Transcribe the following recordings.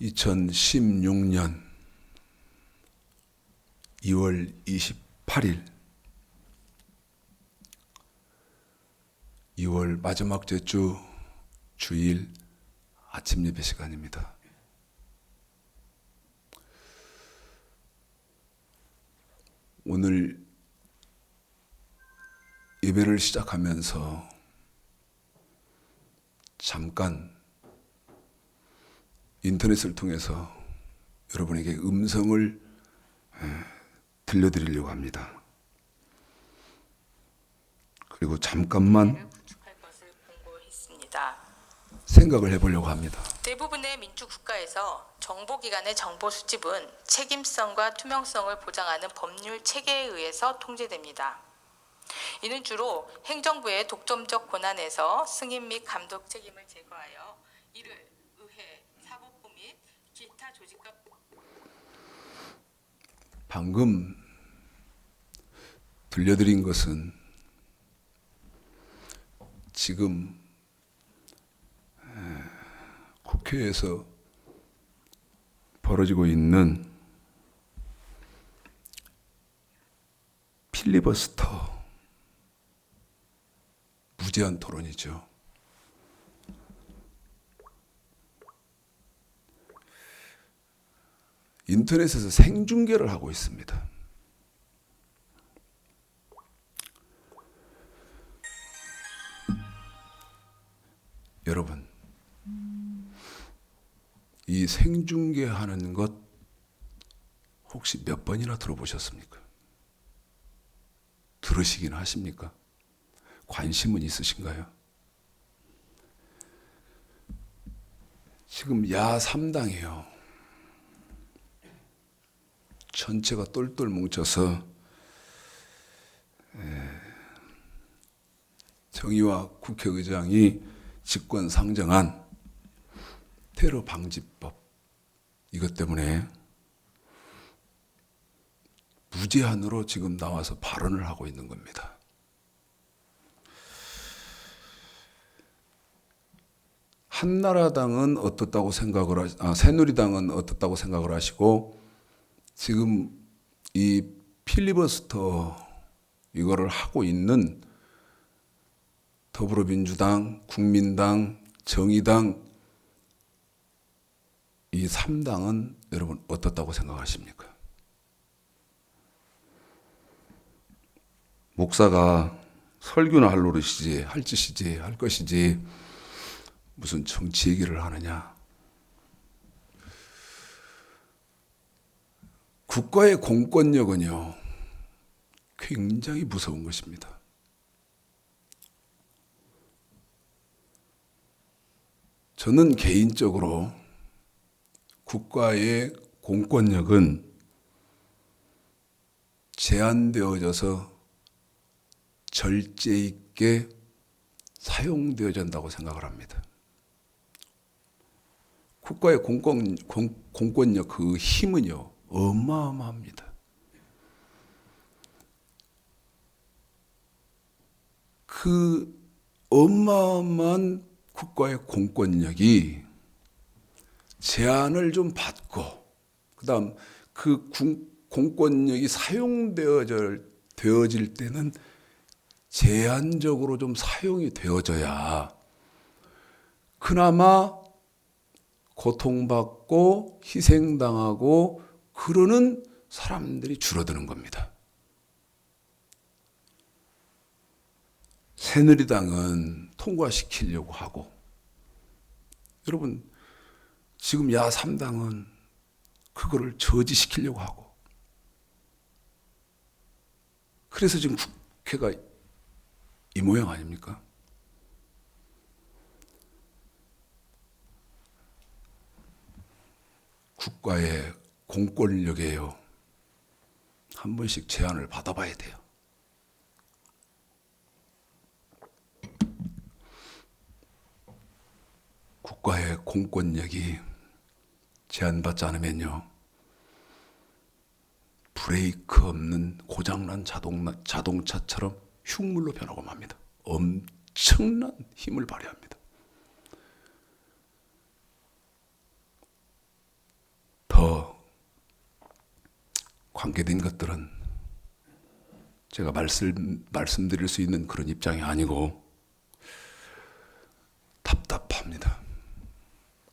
2016년 2월 28일 2월 마지막 주 주일 아침 예배 시간입니다. 오늘 예배를 시작하면서 잠깐 인터넷을 통해서 여러분에게 음성을 들려드리려고 합니다. 그리고 잠깐만 생각을 해보려고 합니다. 대부분의 민주국가에서 정보기관의 정보 수집은 책임성과 투명성을 보장하는 법률 체계에 의해서 통제됩니다. 이는 주로 행정부의 독점적 권한에서 승인 및 감독 책임을 제거하여 이를 의회, 사법부 및 기타 조직과 방금 들려드린 것은 지금 국회에서 벌어지고 있는 필리버스터 무제한 토론이죠. 인터넷에서 생중계를 하고 있습니다. 여러분, 이 생중계하는 것 혹시 몇 번이나 들어보셨습니까? 들으시긴 하십니까? 관심은 있으신가요? 지금 야3당이요. 전체가 똘똘 뭉쳐서 정의와 국회의장이 직권 상정한 테러 방지법, 이것 때문에 무제한으로 지금 나와서 발언을 하고 있는 겁니다. 한나라당은 어떻다고 생각을 새누리당은 어떻다고 생각을 하시고, 지금 이 필리버스터 이거를 하고 있는 더불어민주당, 국민당, 정의당 이 3당은 여러분 어떻다고 생각하십니까? 목사가 설교나 할 노릇이지, 할 짓이지, 할 것이지 무슨 정치 얘기를 하느냐. 국가의 공권력은요, 굉장히 무서운 것입니다. 저는 개인적으로 국가의 공권력은 제한되어져서 절제 있게 사용되어야 한다고 생각을 합니다. 국가의 공권력 그 힘은요, 어마어마합니다. 그 어마어마한 국가의 공권력이 제한을 좀 받고, 그다음 그 공권력이 사용되어질 때는 제한적으로 좀 사용이 되어져야 그나마 고통받고 희생당하고 그러는 사람들이 줄어드는 겁니다. 새누리당은 통과시키려고 하고, 여러분 지금 야3당은 그거를 저지시키려고 하고, 그래서 지금 국회가 이 모양 아닙니까? 국가의 공권력에요, 한 번씩 제한을 받아봐야 돼요. 국가의 공권력이 제한받지 않으면요, 브레이크 없는 고장난 자동차처럼 흉물로 변하고 맙니다. 엄청난 힘을 발휘합니다. 관계된 것들은 제가 말씀드릴 수 있는 그런 입장이 아니고 답답합니다.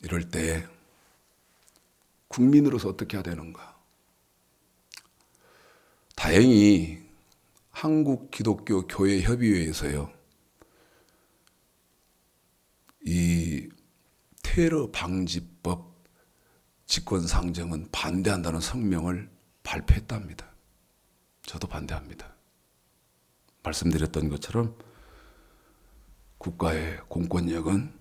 이럴 때 국민으로서 어떻게 해야 되는가? 다행히 한국기독교교회협의회에서요, 이 테러 방지법 직권상정은 반대한다는 성명을 발표했답니다. 저도 반대합니다. 말씀드렸던 것처럼 국가의 공권력은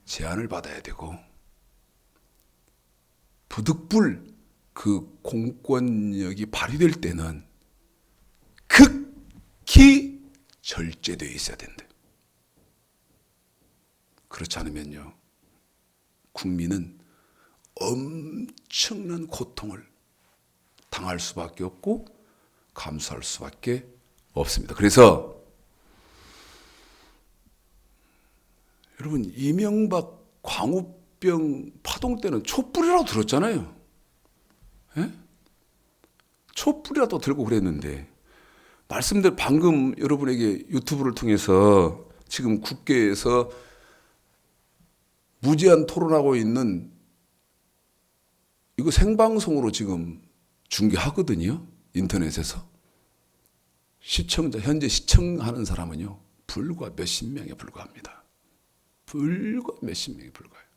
제한을 받아야 되고 부득불 그 공권력이 발휘될 때는 극히 절제되어 있어야 된다. 그렇지 않으면요, 국민은 엄청난 고통을 당할 수밖에 없고 감수할 수밖에 없습니다. 그래서 여러분, 이명박 광우병 파동 때는 촛불이라도 들었잖아요. 예? 촛불이라도 들고 그랬는데, 말씀대로 방금 여러분에게 유튜브를 통해서 지금 국회에서 무제한 토론하고 있는 이거 생방송으로 지금 중계하거든요. 인터넷에서. 현재 시청하는 사람은요, 불과 몇십 명에 불과합니다. 불과 몇십 명에 불과해요.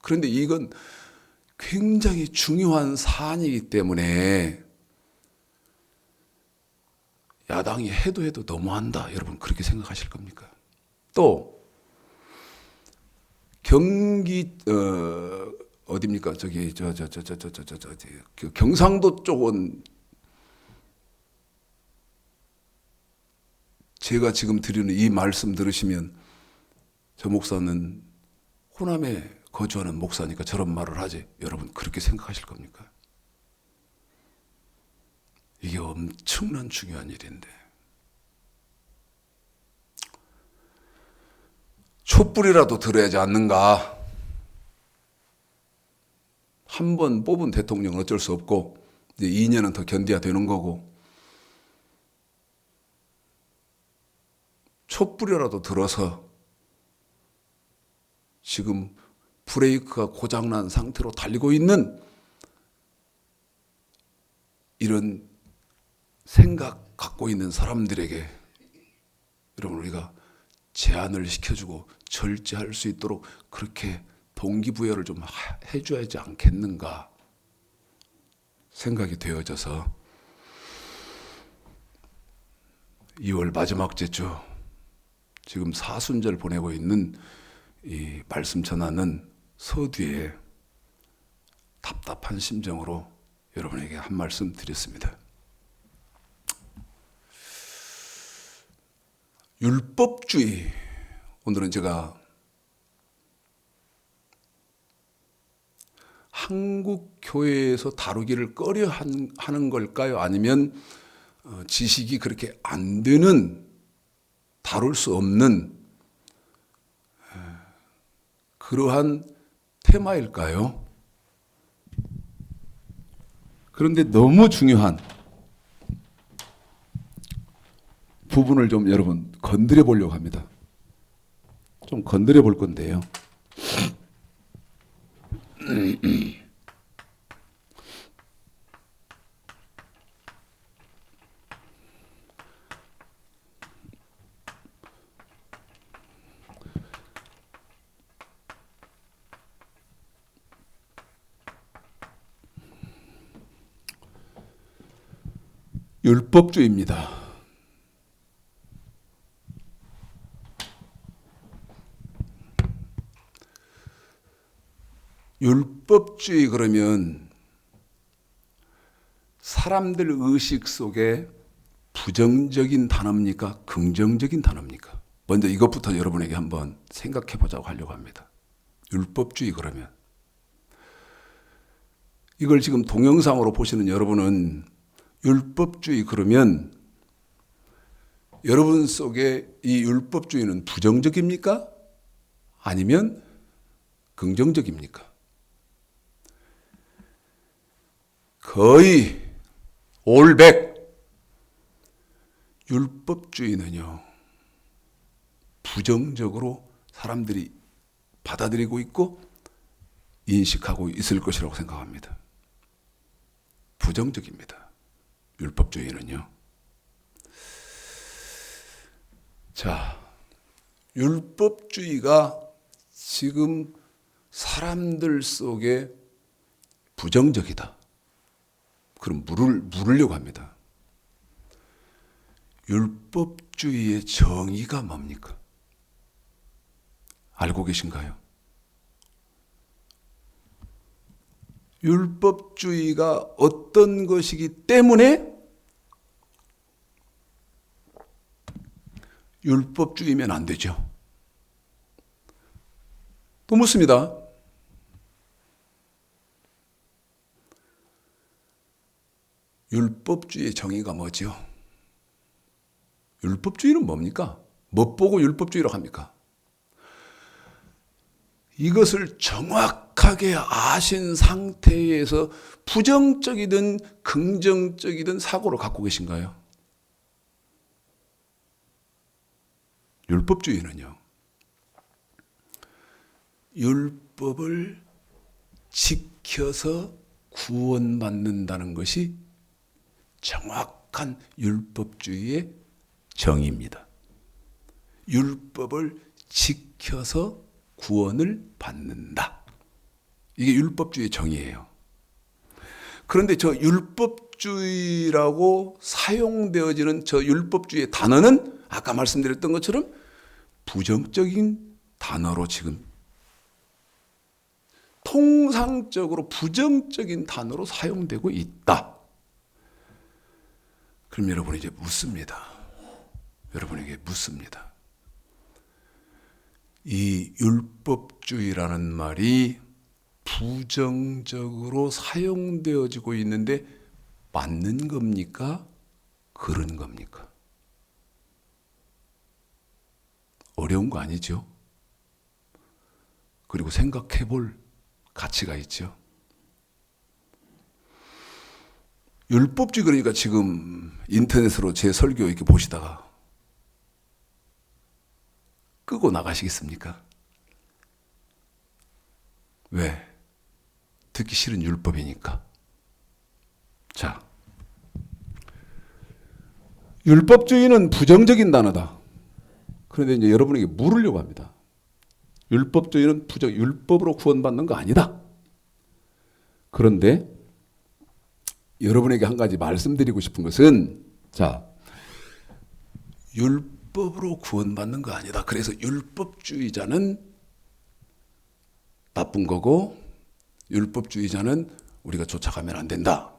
그런데 이건 굉장히 중요한 사안이기 때문에 야당이 해도 너무한다. 여러분, 그렇게 생각하실 겁니까? 또 경기 어디입니까? 저기 그 경상도 쪽은 제가 지금 드리는 이 말씀 들으시면 저 목사는 호남에 거주하는 목사니까 저런 말을 하지. 여러분, 그렇게 생각하실 겁니까? 이게 엄청난 중요한 일인데. 촛불이라도 들어야지 않는가? 한 번 뽑은 대통령은 어쩔 수 없고 이제 2년은 더 견뎌야 되는 거고, 촛불이라도 들어서 지금 브레이크가 고장난 상태로 달리고 있는 이런 생각 갖고 있는 사람들에게 여러분, 우리가 제한을 시켜주고 절제할 수 있도록 그렇게 동기부여를 좀 해줘야지 않겠는가 생각이 되어져서 2월 마지막 주죠. 지금 사순절 보내고 있는 이 말씀 전하는 서두에 답답한 심정으로 여러분에게 한 말씀 드렸습니다. 율법주의, 오늘은 제가 한국 교회에서 다루기를 꺼려 하는 걸까요? 아니면 지식이 그렇게 안 되는, 다룰 수 없는 그러한 테마일까요? 그런데 너무 중요한 부분을 좀 여러분 건드려 보려고 합니다. 좀 건드려 볼 건데요. 율법주의입니다. 율법주의 그러면 사람들 의식 속에 부정적인 단어입니까? 긍정적인 단어입니까? 먼저 이것부터 여러분에게 한번 생각해 보자고 하려고 합니다. 율법주의 그러면, 이걸 지금 동영상으로 보시는 여러분은 율법주의 그러면 여러분 속에 이 율법주의는 부정적입니까? 아니면 긍정적입니까? 거의 올백. 율법주의는요, 부정적으로 사람들이 받아들이고 있고 인식하고 있을 것이라고 생각합니다. 부정적입니다. 율법주의는요. 자, 율법주의가 지금 사람들 속에 부정적이다. 그럼 물으려고 합니다. 율법주의의 정의가 뭡니까? 알고 계신가요? 율법주의가 어떤 것이기 때문에 율법주의면 안 되죠. 또 묻습니다. 율법주의의 정의가 뭐죠? 율법주의는 뭡니까? 못 보고 율법주의라고 합니까? 이것을 정확하게 아신 상태에서 부정적이든 긍정적이든 사고를 갖고 계신가요? 율법주의는요, 율법을 지켜서 구원받는다는 것이 정확한 율법주의의 정의입니다. 율법을 지켜서 구원을 받는다. 이게 율법주의의 정의예요. 그런데 저 율법주의라고 사용되어지는 저 율법주의의 단어는 아까 말씀드렸던 것처럼 부정적인 단어로 지금 통상적으로 부정적인 단어로 사용되고 있다. 그럼 여러분이 이제 묻습니다. 여러분에게 묻습니다. 이 율법주의라는 말이 부정적으로 사용되어지고 있는데 맞는 겁니까? 그런 겁니까? 어려운 거 아니죠? 그리고 생각해 볼 가치가 있죠. 율법주의 그러니까 지금 인터넷으로 제 설교 이렇게 보시다가 끄고 나가시겠습니까? 왜? 듣기 싫은 율법이니까. 자, 율법주의는 부정적인 단어다. 그런데 이제 여러분에게 물으려고 합니다. 율법주의는 율법으로 구원받는 거 아니다. 그런데 여러분에게 한 가지 말씀드리고 싶은 것은, 자, 율법으로 구원받는 거 아니다. 그래서 율법주의자는 나쁜 거고 율법주의자는 우리가 쫓아가면 안 된다.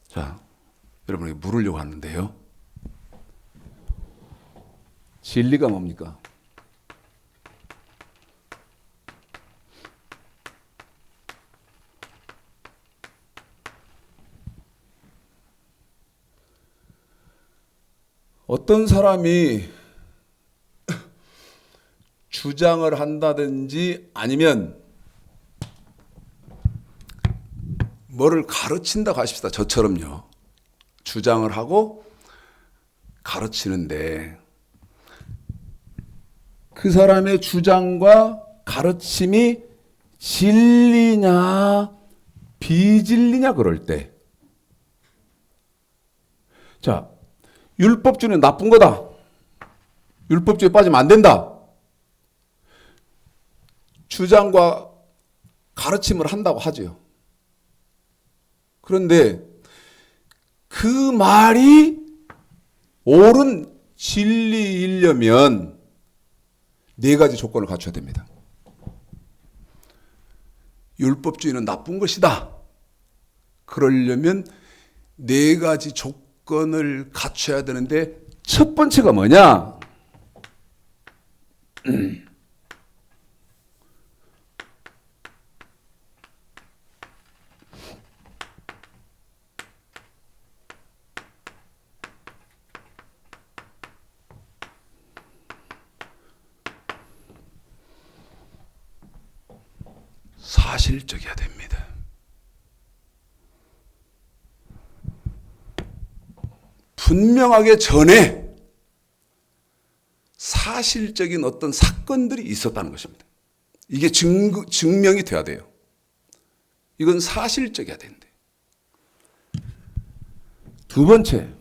자, 여러분에게 물으려고 하는데요. 진리가 뭡니까? 어떤 사람이 주장을 한다든지 아니면 뭐를 가르친다고 하십시다. 저처럼요. 주장을 하고 가르치는데 그 사람의 주장과 가르침이 진리냐 비진리냐 그럴 때, 자, 율법주의는 나쁜 거다. 율법주의에 빠지면 안 된다. 주장과 가르침을 한다고 하죠. 그런데 그 말이 옳은 진리이려면 네 가지 조건을 갖춰야 됩니다. 율법주의는 나쁜 것이다. 그러려면 네 가지 조건을 갖춰야 되는데 첫 번째가 뭐냐? 사실적이어야 됩니다. 분명하게 전에 사실적인 어떤 사건들이 있었다는 것입니다. 이게 증명이 돼야 돼요. 이건 사실적이어야 되는데. 두 번째,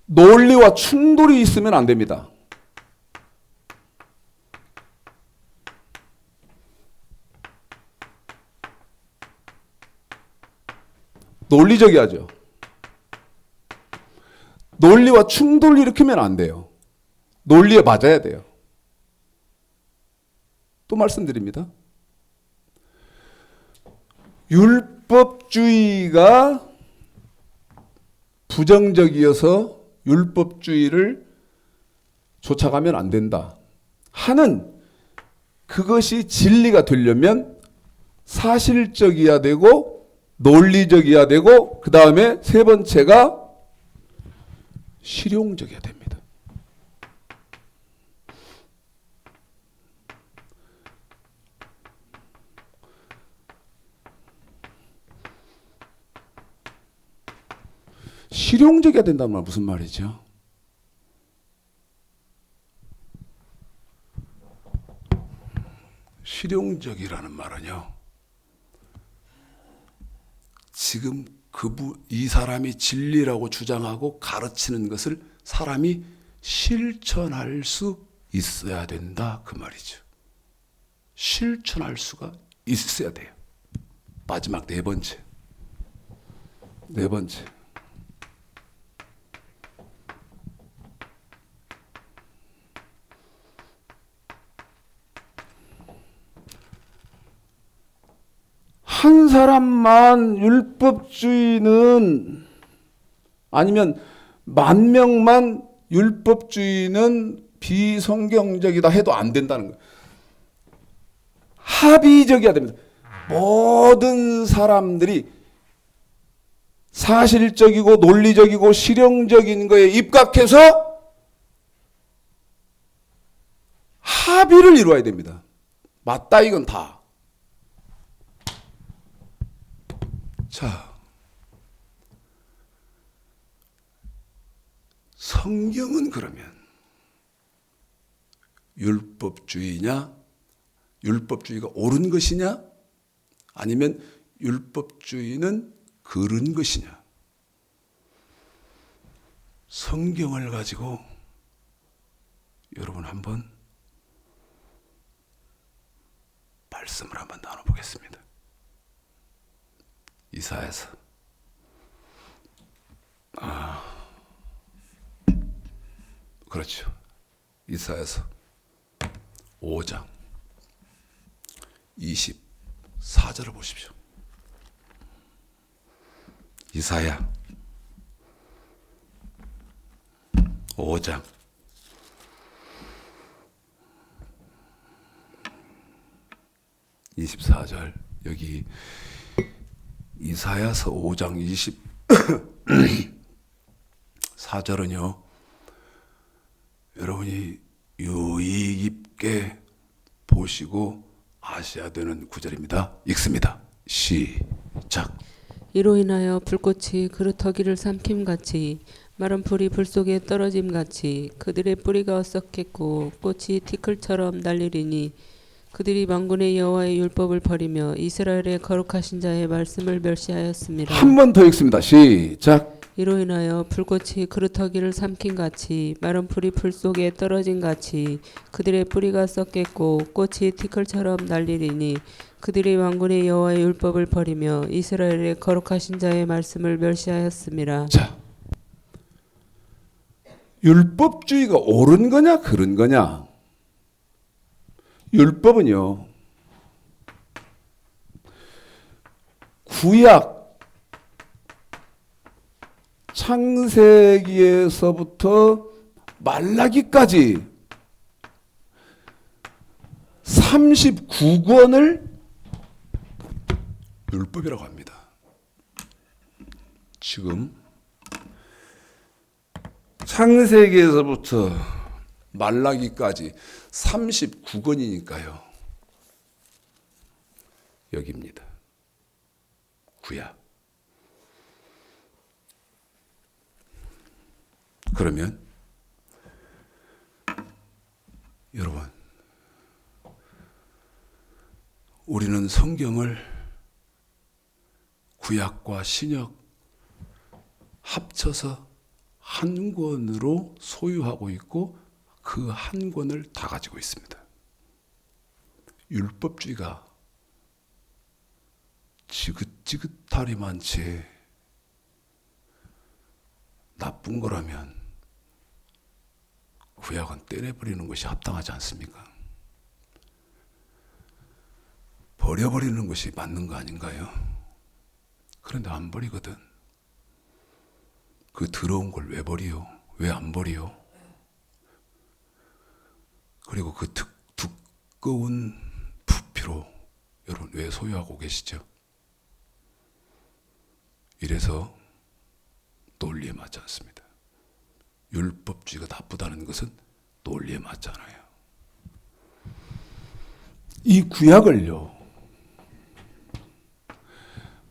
논리와 충돌이 있으면 안 됩니다. 논리적이야죠. 논리와 충돌을 일으키면 안 돼요. 논리에 맞아야 돼요. 또 말씀드립니다. 율법주의가 부정적이어서 율법주의를 쫓아가면 안 된다 하는, 그것이 진리가 되려면 사실적이어야 되고 논리적이어야 되고, 그 다음에 세 번째가 실용적이어야 됩니다. 실용적이어야 된다는 말 무슨 말이죠? 실용적이라는 말은요, 지금 이 사람이 진리라고 주장하고 가르치는 것을 사람이 실천할 수 있어야 된다, 그 말이죠. 실천할 수가 있어야 돼요. 마지막 네 번째. 한 사람만 율법주의는, 아니면 만 명만 율법주의는 비성경적이다 해도 안 된다는 거예요. 합의적이어야 됩니다. 모든 사람들이 사실적이고 논리적이고 실용적인 거에 입각해서 합의를 이루어야 됩니다. 맞다 이건 다. 자, 성경은 그러면 율법주의냐, 율법주의가 옳은 것이냐, 아니면 율법주의는 그른 것이냐. 성경을 가지고 여러분 한번 말씀을 한번 나눠보겠습니다. 이사야서 그렇죠. 이사야서 5장 24절을 보십시오. 이사야 5장 24절, 여기 이사야서 5장 24절은요, 여러분이 유의 깊게 보시고 아셔야 되는 구절입니다. 읽습니다. 시작. 이로 인하여 불꽃이 그루터기를 삼킴같이 마른 풀이 불 속에 떨어짐같이 그들의 뿌리가 어썩겠고 꽃이 티끌처럼 날리리니 그들이 만군의 여호와의 율법을 버리며 이스라엘의 거룩하신 자의 말씀을 멸시하였습니다. 한 번 더 읽습니다. 시작. 이로 인하여 불꽃이 그루터기를 삼킨같이 마른 풀이 풀 속에 떨어짐같이 그들의 뿌리가 썩겠고 꽃이 티끌처럼 날리리니 그들이 만군의 여호와의 율법을 버리며 이스라엘의 거룩하신 자의 말씀을 멸시하였습니다. 자, 율법주의가 옳은 거냐 그른 거냐? 율법은요, 구약 창세기에서부터 말라기까지 39권을 율법이라고 합니다. 지금 창세기에서부터 말라기까지 39권이니까요. 여기입니다. 구약. 그러면 여러분, 우리는 성경을 구약과 신약 합쳐서 한 권으로 소유하고 있고 그 한 권을 다 가지고 있습니다. 율법주의가 지긋지긋하리만치 나쁜 거라면 구약은 떼내버리는 것이 합당하지 않습니까? 버려버리는 것이 맞는 거 아닌가요? 그런데 안 버리거든. 그 더러운 걸 왜 버리요? 왜 안 버리요? 그리고 그 두꺼운 부피로 여러분 왜 소유하고 계시죠? 이래서 논리에 맞지 않습니다. 율법주의가 나쁘다는 것은 논리에 맞지 않아요. 이 구약을요,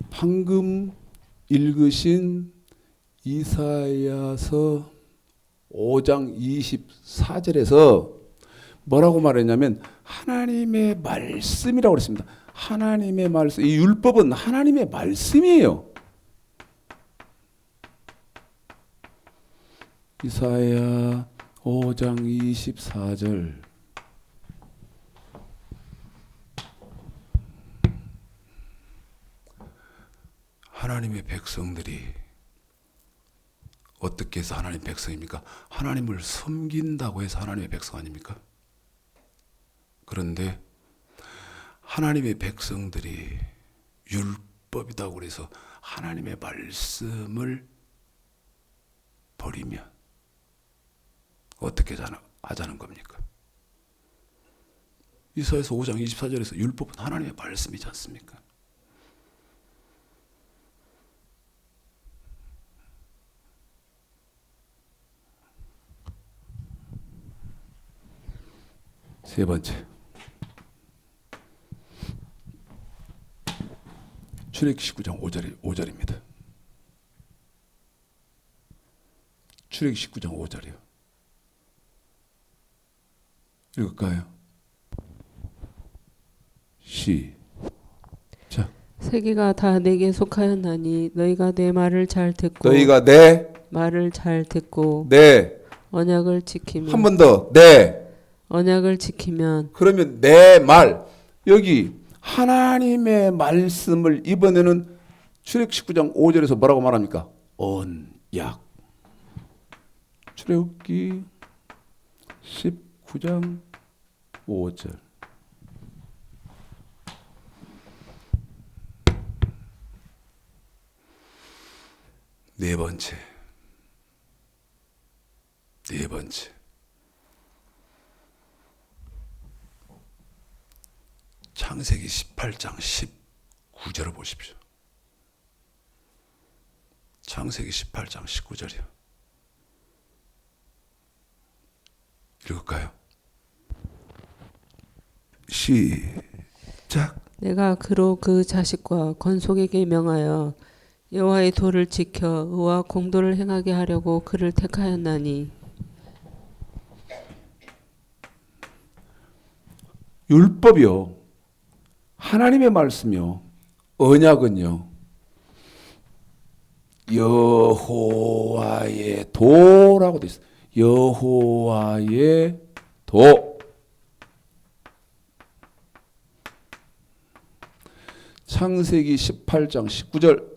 방금 읽으신 이사야서 5장 24절에서 뭐라고 말했냐면 하나님의 말씀이라고 그랬습니다. 하나님의 말씀. 이 율법은 하나님의 말씀이에요. 이사야 5장 24절. 하나님의 백성들이 어떻게 해서 하나님 백성입니까? 하나님을 섬긴다고 해서 하나님의 백성 아닙니까? 그런데 하나님의 백성들이 율법이라고 그래서 하나님의 말씀을 버리면 어떻게 하자는 겁니까? 이사야서 5장 24절에서 율법은 하나님의 말씀이지 않습니까? 세 번째, 출애굽기 19장 5절입니다. 출애굽기 19장 5절이요. 읽을까요? 시작. 세계가 다 내게 속하였나니 너희가 내 말을 잘 듣고 너희가 내 말을 잘 듣고 언약을 지키면 한 번 더 내 언약을 지키면 그러면 내 말 여기 하나님의 말씀을 이번에는 출애굽기 19장 5절에서 뭐라고 말합니까? 언약. 출애굽기 19장 5절. 네 번째. 창세기 18장 19절을 보십시오. 창세기 18장 19절이요. 읽을까요? 시작. 내가 그로 그 자식과 건속에게 명하여 여호와의 도를 지켜 의와 공도를 행하게 하려고 그를 택하였나니. 율법이요, 하나님의 말씀이요, 언약은요, 여호와의 도라고 되어 있어요. 여호와의 도. 창세기 18장 19절.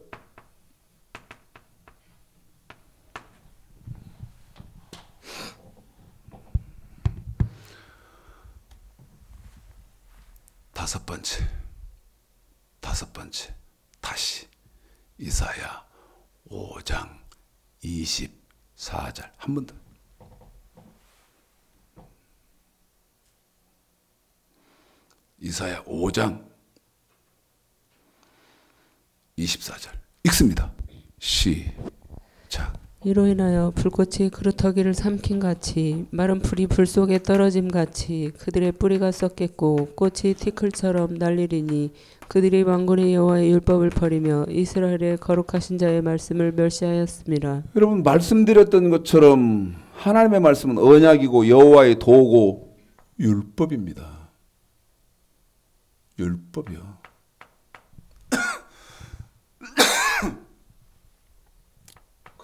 다섯 번째, 다시 이사야 5장 24절 한 번 더. 이사야 5장 24절 읽습니다. 시작. 이로 인하여 불꽃이 그루터기를 삼킨 같이 마른 풀이 불 속에 떨어짐 같이 그들의 뿌리가 썩겠고 꽃이 티끌처럼 날리리니 그들이 만군의 여호와의 율법을 버리며 이스라엘의 거룩하신 자의 말씀을 멸시하였습니다. 여러분 말씀드렸던 것처럼 하나님의 말씀은 언약이고 여호와의 도고 율법입니다. 율법이요.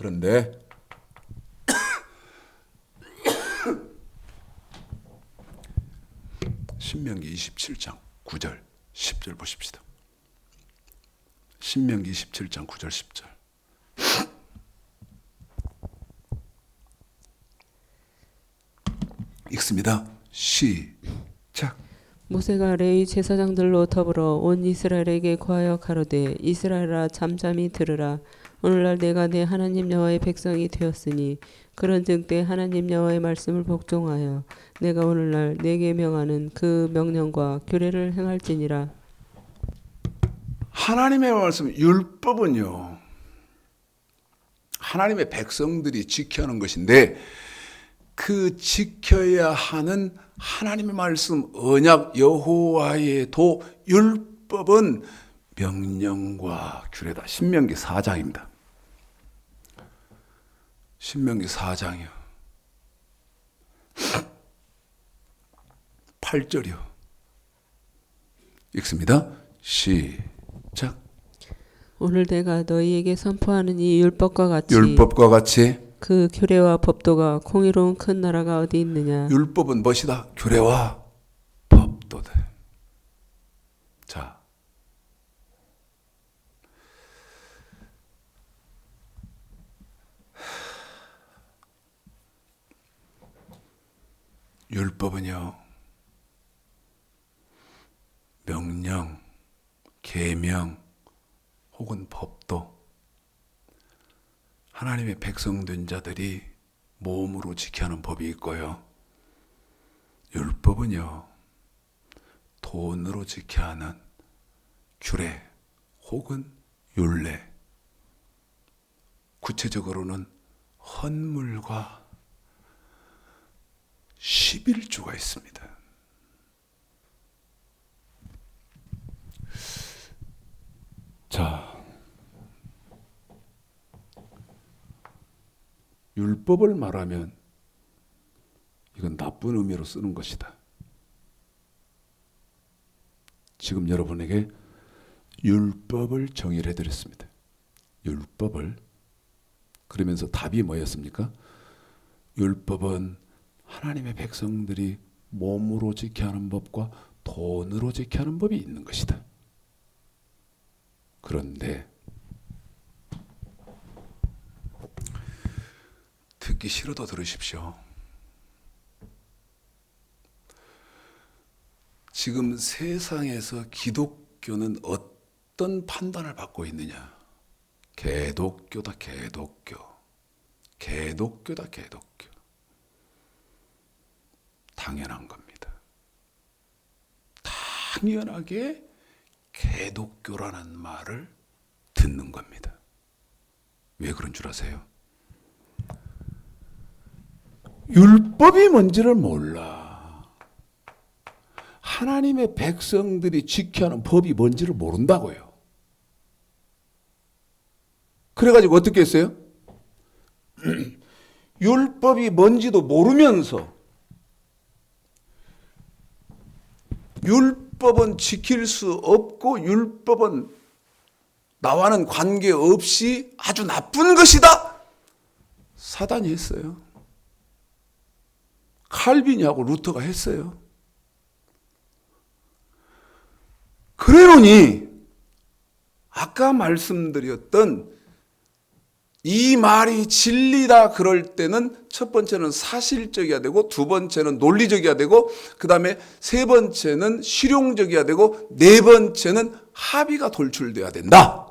그런데 신명기 27장 9절 10절 보십시다. 신명기 27장 9절 10절. 읽습니다. 시작. 모세가 레위 제사장들로 더불어 온 이스라엘에게 고하여 가로되 이스라엘아 잠잠히 들으라. 오늘날 내가 내 하나님 여호와의 백성이 되었으니 그런즉 내 하나님 여호와의 말씀을 복종하여 내가 오늘날 내게 명하는 그 명령과 규례를 행할지니라. 하나님의 말씀 율법은요, 하나님의 백성들이 지켜야 하는 것인데 그 지켜야 하는 하나님의 말씀 언약 여호와의 도 율법은 명령과 규례다. 신명기 4장입니다. 신명기 4장이요. 8절이요. 읽습니다. 시작. 오늘 내가 너희에게 선포하는 이 율법과 같이 율법과 같이 그 규례와 법도가 공의로운 큰 나라가 어디 있느냐. 율법은 무엇이다? 규례와 법도다. 자, 율법은요, 명령, 계명 혹은 법도, 하나님의 백성된 자들이 몸으로 지켜야 하는 법이 있고요. 율법은요, 돈으로 지켜야 하는 규례 혹은 율례, 구체적으로는 헌물과 11조가 있습니다. 자, 율법을 말하면 이건 나쁜 의미로 쓰는 것이다. 지금 여러분에게 율법을 정의를 해드렸습니다. 율법을. 그러면서 답이 뭐였습니까? 율법은 하나님의 백성들이 몸으로 지켜야 하는 법과 돈으로 지켜야 하는 법이 있는 것이다. 그런데 듣기 싫어도 들으십시오. 지금 세상에서 기독교는 어떤 판단을 받고 있느냐? 개독교다, 개독교. 개독교다, 개독교. 당연한 겁니다. 당연하게 개독교라는 말을 듣는 겁니다. 왜 그런 줄 아세요? 율법이 뭔지를 몰라. 하나님의 백성들이 지켜야 하는 법이 뭔지를 모른다고요. 그래가지고 어떻게 했어요? 율법이 뭔지도 모르면서 율법은 지킬 수 없고 율법은 나와는 관계없이 아주 나쁜 것이다. 사단이 했어요. 칼빈이하고 루터가 했어요. 그러니 아까 말씀드렸던 이 말이 진리다 그럴 때는 첫 번째는 사실적이어야 되고 두 번째는 논리적이어야 되고 그 다음에 세 번째는 실용적이어야 되고 네 번째는 합의가 돌출돼야 된다.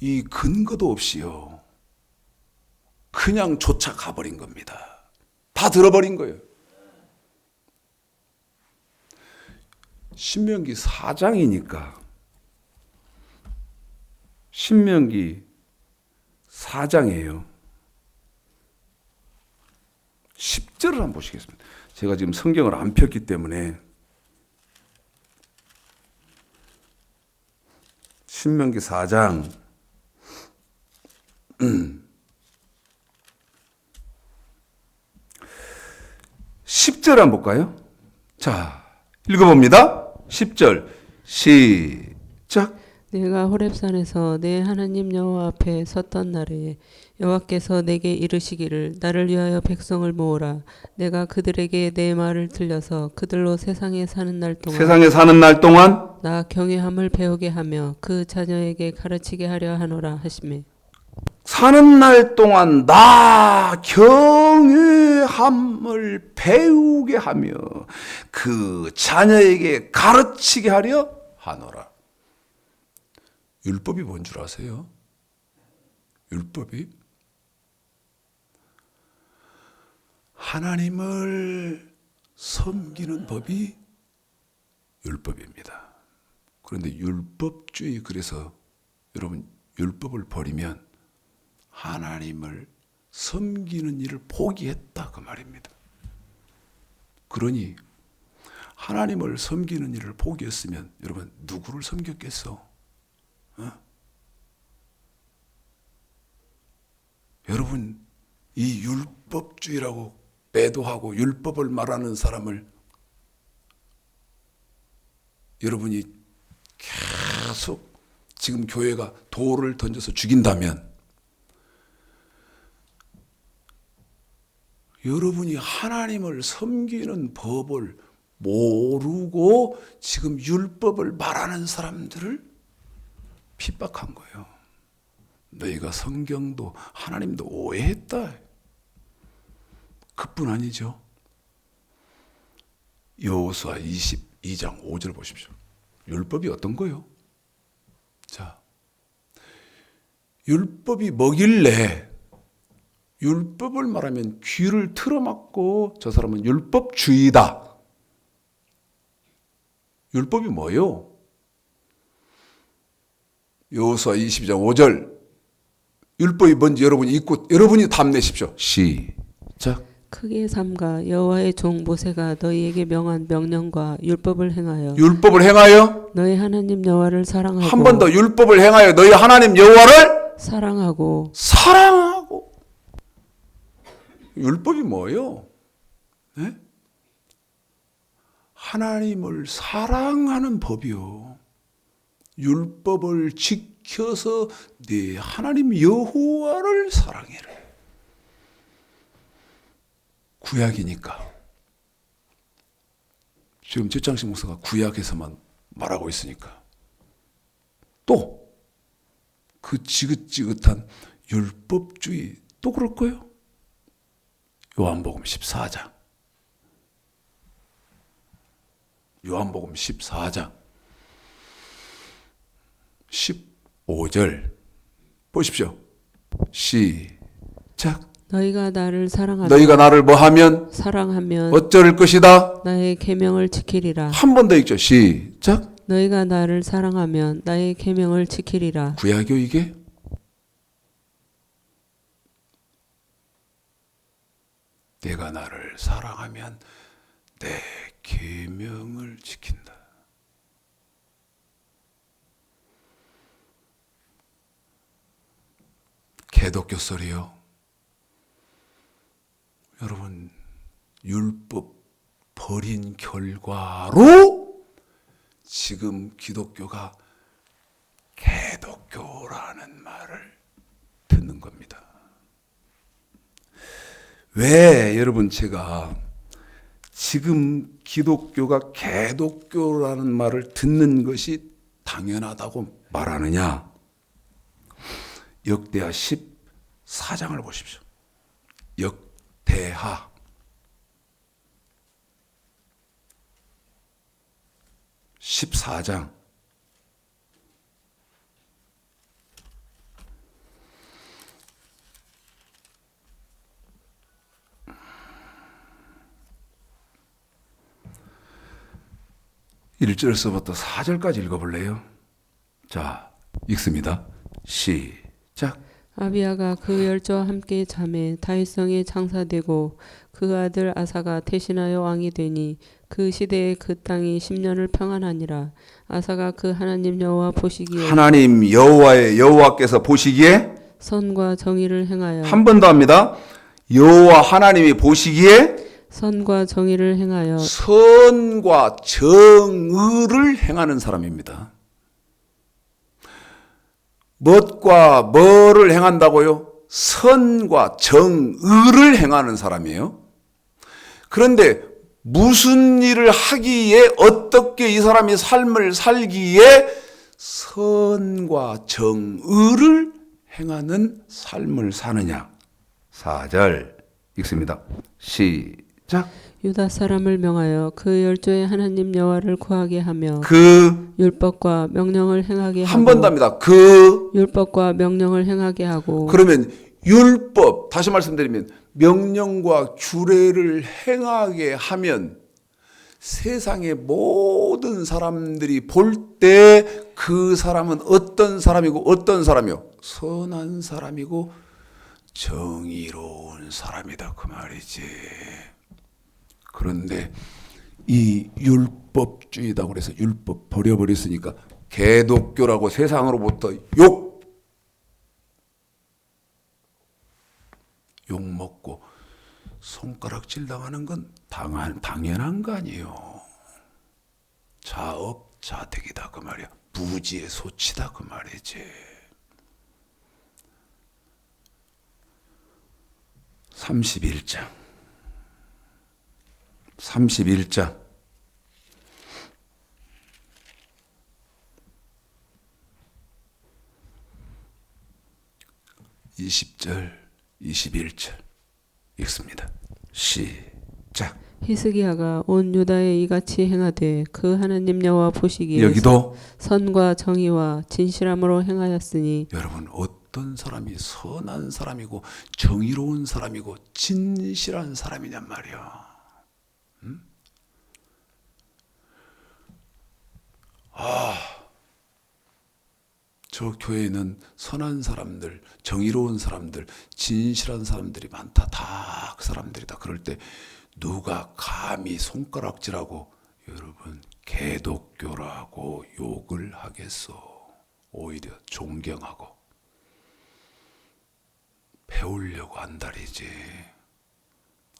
이 근거도 없이요. 그냥 쫓아가 버린 겁니다. 다 들어버린 거예요. 신명기 4장이니까 신명기 4장이에요. 10절을 한번 보시겠습니다. 제가 지금 성경을 안 폈기 때문에 신명기 4장 10절 한번 볼까요? 자, 읽어봅니다. 10절 시작. 내가 호렙산에서 내 하나님 여호와 앞에 섰던 날에 여호와께서 내게 이르시기를 나를 위하여 백성을 모으라. 내가 그들에게 내 말을 들려서 그들로 세상에 사는 날 동안 나 경외함을 배우게 하며 그 자녀에게 가르치게 하려 하노라 하시매. 사는 날 동안 나 경외함을 배우게 하며 그 자녀에게 가르치게 하려 하노라. 율법이 뭔 줄 아세요? 율법이 하나님을 섬기는 법이 율법입니다. 그런데 율법주의, 그래서 여러분 율법을 버리면 하나님을 섬기는 일을 포기했다 그 말입니다. 그러니 하나님을 섬기는 일을 포기했으면 여러분 누구를 섬겼겠어? 여러분 이 율법주의라고 매도하고 율법을 말하는 사람을 여러분이 계속 지금 교회가 돌을 던져서 죽인다면 여러분이 하나님을 섬기는 법을 모르고 지금 율법을 말하는 사람들을 핍박한 거예요. 너희가 성경도 하나님도 오해했다. 그뿐 아니죠. 여호수아 22장 5절 보십시오. 율법이 어떤 거요? 자, 율법이 뭐길래 율법을 말하면 귀를 틀어막고 저 사람은 율법주의다. 율법이 뭐요? 여호수아 22장 5절 율법이 뭔지 여러분이 읽고 여러분이 답내십시오. 시작. 크게 삼가 여호와의 종 모세가 너희에게 명한 명령과 율법을 행하여 너희 하나님 여호와를 사랑하고 한 번 더 율법을 행하여 너희 하나님 여호와를 사랑하고 율법이 뭐예요? 네? 하나님을 사랑하는 법이요. 율법을 지켜서 네 하나님 여호와를 사랑해라. 구약이니까. 지금 최창식 목사가 구약에서만 말하고 있으니까. 또 그 지긋지긋한 율법주의 또 그럴 거예요. 요한복음 14장. 요한복음 14장 15절 보십시오. 시작. 너희가 나를 뭐하면 사랑하면 어쩔 것이다. 나의 계명을 지키리라. 한 번 더 읽죠. 시작. 너희가 나를 사랑하면 나의 계명을 지키리라. 구약이요 이게? 내가 나를 사랑하면 내 계명을 지킨다. 개독교 소리요. 여러분 율법 버린 결과로 지금 기독교가 개독교라는 말을 듣는 겁니다. 왜 여러분 제가 지금 기독교가 개독교라는 말을 듣는 것이 당연하다고 말하느냐? 역대하 14장을 보십시오. 역대하 14장 1절서부터 4절까지 읽어볼래요? 자, 읽습니다. 시작. 아비야가 그 열조와 함께 잠에 다윗성에 장사되고 그 아들 아사가 대신하여 왕이 되니 그 시대에 그 땅이 10년을 평안하니라. 아사가 그 하나님 여호와 보시기에 하나님 여호와께서 보시기에 선과 정의를 행하여 한 번 더 합니다. 여호와 하나님이 보시기에 선과 정의를 행하여 선과 정의를 행하는 사람입니다. 무엇과 뭐를 행한다고요? 선과 정의를 행하는 사람이에요. 그런데 무슨 일을 하기에 어떻게 이 사람이 삶을 살기에 선과 정의를 행하는 삶을 사느냐. 4절 읽습니다. 시작. 유다 사람을 명하여 그 열조의 하나님 여호와를 구하게 하며 그 율법과 명령을 행하게 한 번 하고 더 합니다. 그 율법과 명령을 행하게 하고 그러면 율법 다시 말씀드리면 명령과 규례를 행하게 하면 세상의 모든 사람들이 볼 때 그 사람은 어떤 사람이고 어떤 사람이요? 선한 사람이고 정의로운 사람이다 그 말이지. 그런데 이 율법주의다 그래서 율법 버려버렸으니까 개독교라고 세상으로부터 욕 먹고 손가락질 당하는 건 당연한 거 아니에요. 자업자득이다 그 말이야. 부지의 소치다 그 말이지. 31장 20절 21절 읽습니다. 시작. 히스기야가 온 유다에 이같이 행하되 그 하나님 여호와 보시기에 여기도 선과 정의와 진실함으로 행하였으니 여러분 어떤 사람이 선한 사람이고 정의로운 사람이고 진실한 사람이냔 말이야. 저 교회에는 선한 사람들, 정의로운 사람들, 진실한 사람들이 많다. 다 그 사람들이다. 그럴 때 누가 감히 손가락질하고 여러분 개독교라고 욕을 하겠소. 오히려 존경하고 배우려고 한다리지.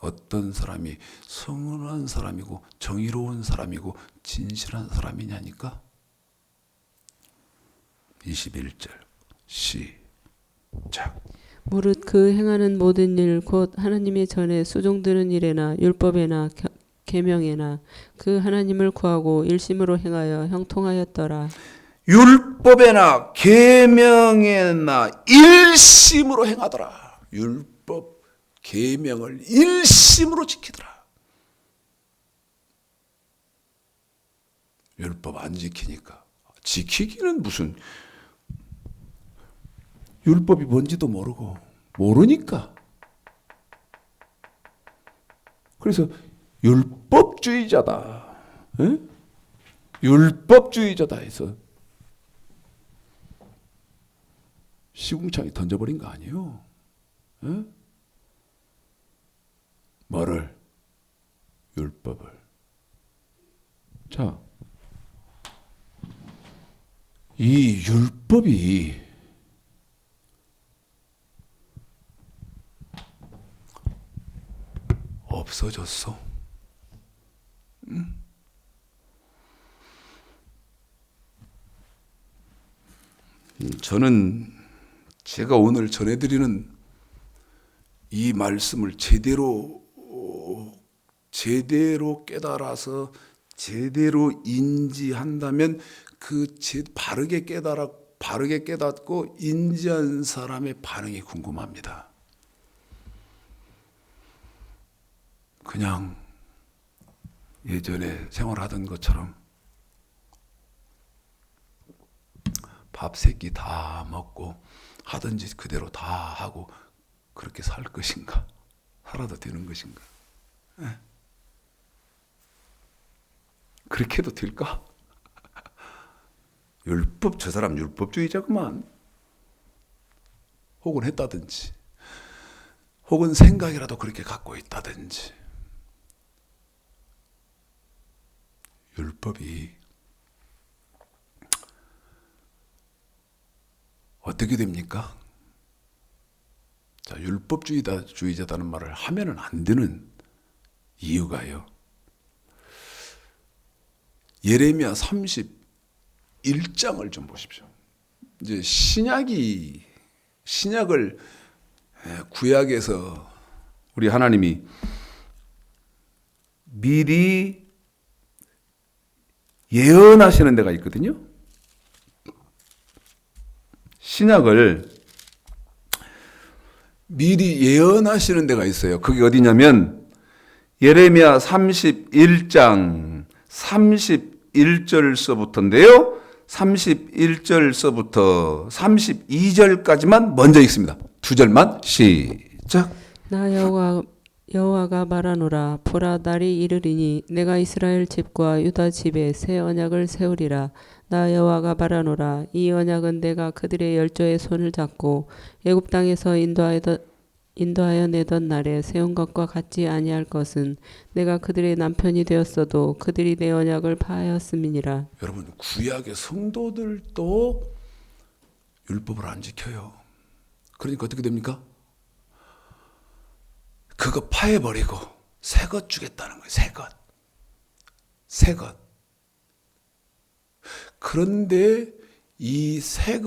어떤 사람이 선한 사람이고 정의로운 사람이고 진실한 사람이냐니까. 21절 시작. 무릇 그 행하는 모든 일 곧 하나님의 전에 수종드는 일에나 율법에나 계명에나 그 하나님을 구하고 일심으로 행하여 형통하였더라. 율법에나 계명에나 일심으로 행하더라. 율법 계명을 일심으로 지키더라. 율법 안 지키니까 지키기는 무슨 율법이 뭔지도 모르니까. 그래서 율법주의자다. 에? 율법주의자다 해서 시궁창에 던져버린 거 아니에요. 에? 뭐를? 율법을. 자, 이 율법이 없어졌어. 저는 제가 오늘 전해드리는 이 말씀을 제대로 깨달아서 제대로 인지한다면 바르게 깨닫고 인지한 사람의 반응이 궁금합니다. 그냥 예전에 생활하던 것처럼 밥 세 끼 다 먹고 하던 짓 그대로 다 하고 그렇게 살 것인가? 살아도 되는 것인가? 그렇게 해도 될까? 저 사람 율법주의자구만. 혹은 했다든지 혹은 생각이라도 그렇게 갖고 있다든지 율법이 어떻게 됩니까? 자, 율법주의자다는 말을 하면은 안 되는 이유가요. 예레미야 31장을 좀 보십시오. 이제 신약을 구약에서 우리 하나님이 미리 예언하시는 데가 있거든요. 신약을 미리 예언하시는 데가 있어요. 그게 어디냐면 예레미야 31장 31절서부터인데요. 31절서부터 32절까지만 먼저 읽습니다. 두 절만 시작. 나 여호와가 말하노라. 보라, 날이 이르리니 내가 이스라엘 집과 유다 집에 새 언약을 세우리라. 나 여호와가 말하노라. 이 언약은 내가 그들의 열조의 손을 잡고 애굽 땅에서 인도하여 내던 날에 세운 것과 같지 아니할 것은 내가 그들의 남편이 되었어도 그들이 내 언약을 파하였음이니라. 여러분, 구약의 성도들도 율법을 안 지켜요. 그러니까 어떻게 됩니까? 그거 파해버리고 새 것 주겠다는 거예요. 새 것. 그런데 이 새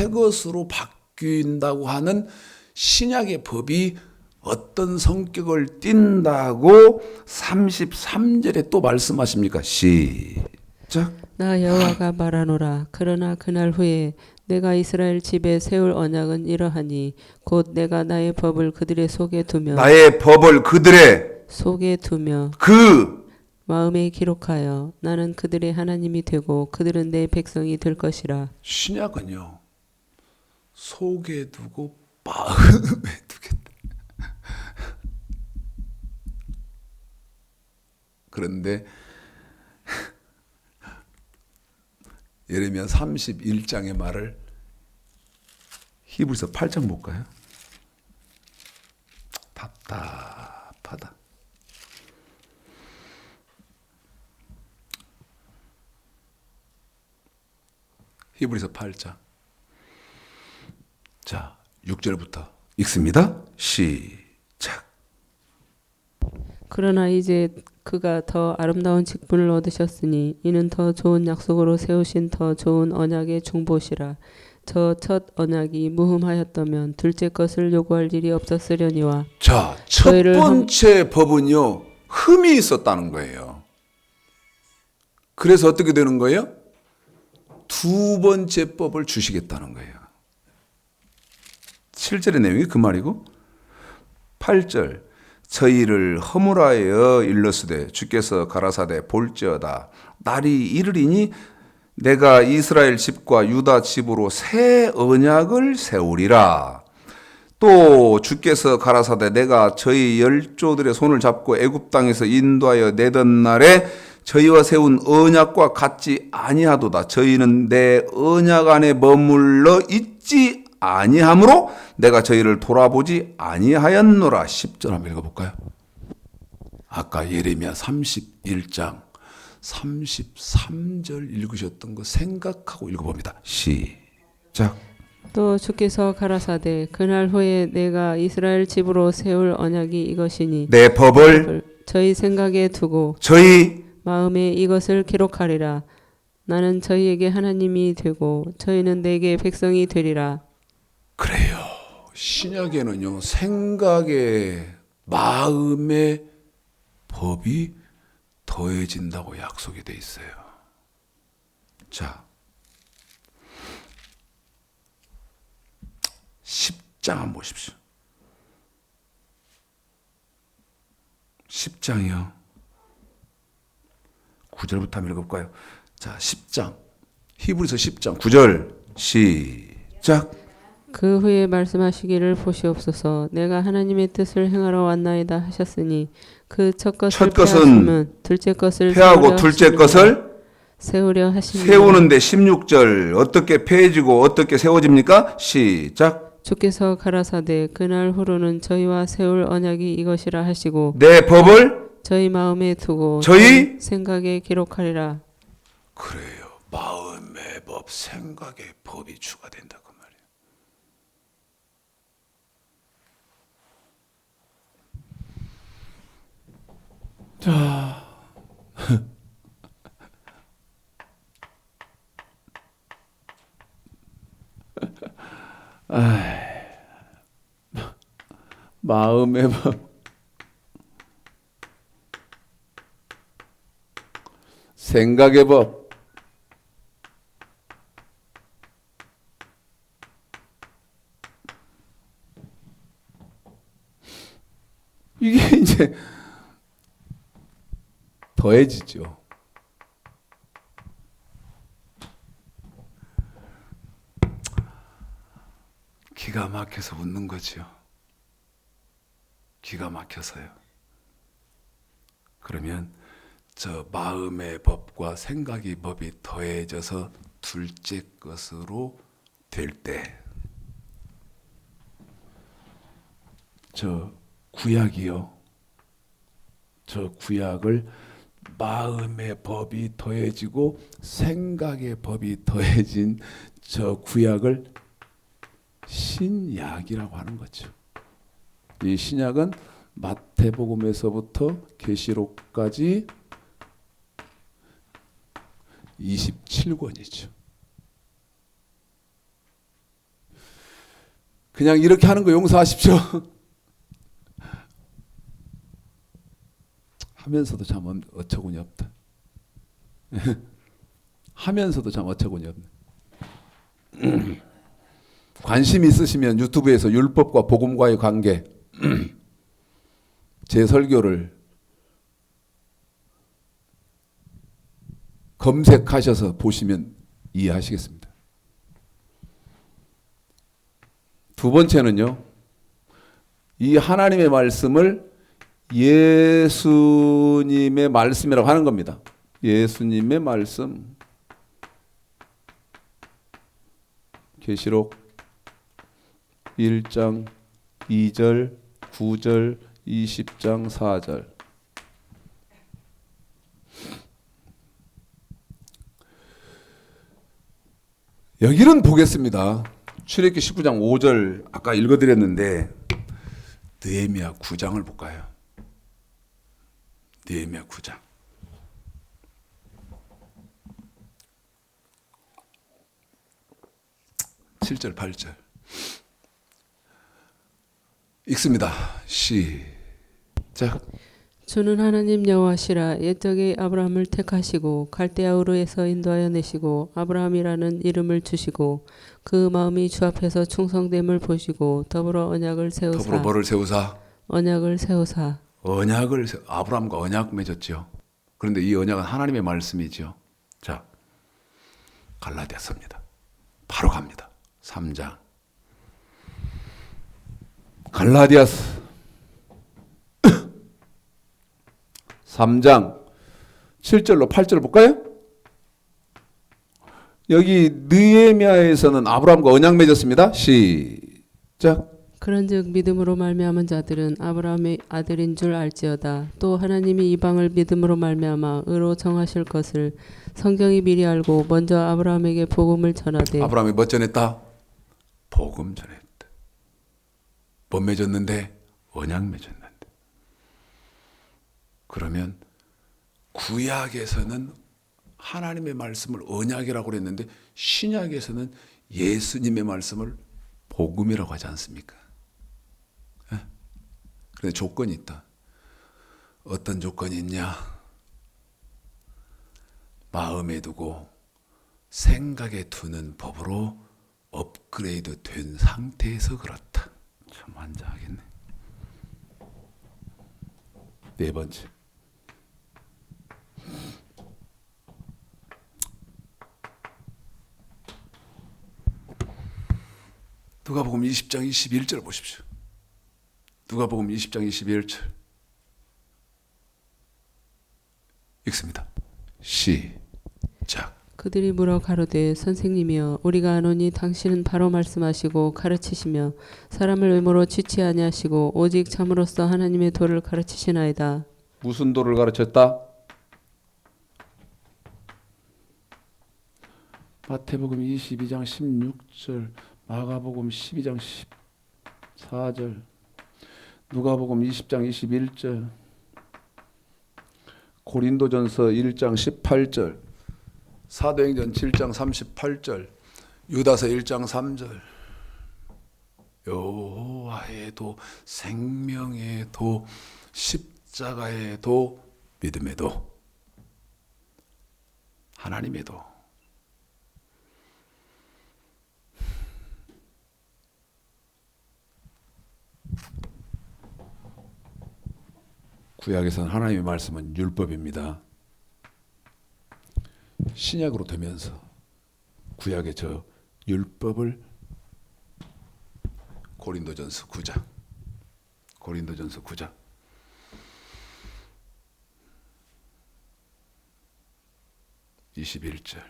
것으로 바뀐다고 하는 신약의 법이 어떤 성격을 띈다고 33절에 또 말씀하십니까? 시작. 나 여호와가 말하노라. 그러나 그날 후에 내가 이스라엘 집에 세울 언약은 이러하니 곧 내가 나의 법을 그들의 속에 두며 그 마음에 기록하여 나는 그들의 하나님이 되고 그들은 내 백성이 될 것이라. 신약은요, 속에 두고 마음에 두겠다. 그런데 예레미야 31장의 말을 히브리서 8장 볼까요? 답답하다. 히브리서 8장. 자, 6절부터 읽습니다. 시작. 그러나 이제 그가 더 아름다운 직분을 얻으셨으니 이는 더 좋은 약속으로 세우신 더 좋은 언약의 중보시라. 저 첫 언약이 무흠하였다면 둘째 것을 요구할 일이 없었으려니와. 자, 첫 번째 법은요, 흠이 있었다는 거예요. 그래서 어떻게 되는 거예요? 두 번째 법을 주시겠다는 거예요. 7절의 내용이 그 말이고, 8절. 저희를 허물하여 일렀으되 주께서 가라사대 볼지어다. 날이 이르리니 내가 이스라엘 집과 유다 집으로 새 언약을 세우리라. 또 주께서 가라사대 내가 저희 열조들의 손을 잡고 애굽 땅에서 인도하여 내던 날에 저희와 세운 언약과 같지 아니하도다. 저희는 내 언약 안에 머물러 있지 아니하므로 내가 저희를 돌아보지 아니하였노라. 10절 한번 읽어볼까요? 아까 예레미야 31장 33절 읽으셨던 거 생각하고 읽어봅니다. 시작. 또 주께서 가라사대 그날 후에 내가 이스라엘 집으로 세울 언약이 이것이니 내 법을 저희 생각에 두고 저희 마음에 이것을 기록하리라. 나는 저희에게 하나님이 되고 저희는 내게 백성이 되리라. 그래요. 신약에는요, 생각에 마음의 법이 더해진다고 약속이 돼 있어요. 자, 10장 한번 보십시오. 10장이요. 9절부터 한번 읽어볼까요? 자, 10장. 히브리서 10장 9절 시작. 그 후에 말씀하시기를 보시옵소서. 내가 하나님의 뜻을 행하러 왔나이다 하셨으니 그 첫 것은 패하시면 둘째 것을 패하고 둘째 것을 세우려 하십니다. 세우는데 16절 어떻게 패해지고 어떻게 세워집니까? 시작. 주께서 가라사대 그날 후로는 저희와 세울 언약이 이것이라 하시고 내 법을 저희 마음에 두고 저희 생각에 기록하리라. 그래요. 마음의 법, 생각의 법이 추가된다 그 말이에요. 자, 마음의 법, 생각의 법, 이게 이제 더해지죠. 기가 막혀서 웃는 거지요. 기가 막혀서요. 그러면 저 마음의 법과 생각의 법이 더해져서 둘째 것으로 될 때, 저 구약이요. 저 구약을 마음의 법이 더해지고 생각의 법이 더해진 저 구약을 신약이라고 하는 거죠. 이 신약은 마태복음에서부터 계시록까지 27권이죠. 그냥 이렇게 하는 거 용서하십시오. 하면서도 참 어처구니 없다. 하면서도 참 어처구니 없네. 관심 있으시면 유튜브에서 율법과 복음과의 관계 제 설교를 검색하셔서 보시면 이해하시겠습니다. 두 번째는요, 이 하나님의 말씀을 예수님의 말씀이라고 하는 겁니다. 예수님의 말씀. 계시록 1장 2절 9절 20장 4절. 여기는 보겠습니다. 출애굽기 19장 5절 아까 읽어드렸는데 느헤미야 9장을 볼까요? 느헤미야 9장. (7절) (8절) 읽습니다. 시작. 주는 하나님 여호와시라. 옛적에 아브라함을 택하시고 갈대아우르에서 인도하여 내시고 아브라함이라는 이름을 주시고 그 마음이 주 앞에서 충성됨을 보시고 더불어 언약을 세우사. 더불어 뭐를 세우사? 언약을 세우사. 아브라함과 언약 맺었죠. 그런데 이 언약은 하나님의 말씀이죠. 자, 갈라디아서입니다. 바로 갑니다. 3장. 갈라디아서 3장 7절로 8절 볼까요? 여기 느헤미야에서는 아브라함과 언약 맺었습니다. 시작. 그런즉 믿음으로 말미암은 자들은 아브라함의 아들인 줄 알지어다. 또 하나님이 이방을 믿음으로 말미암아 의로 정하실 것을 성경이 미리 알고 먼저 아브라함에게 복음을 전하되. 아브라함이 뭐 전했다? 복음 전했다. 뭐 맺었는데? 언약 맺었는데. 그러면 구약에서는 하나님의 말씀을 언약이라고 그랬는데 신약에서는 예수님의 말씀을 복음이라고 하지 않습니까? 그런데 조건이 있다. 어떤 조건이 있냐? 마음에 두고 생각에 두는 법으로 업그레이드 된 상태에서 그렇다. 참 환장하겠네. 네 번째. 누가복음 20장 21절 보십시오. 누가복음 20장 21절 읽습니다. 시작. 그들이 물어 가로되 선생님이여 우리가 아노니 당신은 바로 말씀하시고 가르치시며 사람을 외모로 취치 아니하시고 오직 참으로써 하나님의 도를 가르치시나이다. 무슨 도를 가르쳤다? 마태복음 22장 16절, 마가복음 12장 14절, 누가복음 20장 21절, 고린도전서 1장 18절, 사도행전 7장 38절, 유다서 1장 3절. 여호와의 도, 생명의 도, 십자가의 도, 믿음의 도, 하나님의 도. 구약에서는 하나님의 말씀은 율법입니다. 신약으로 되면서 구약의 저 율법을 고린도전서 9장 21절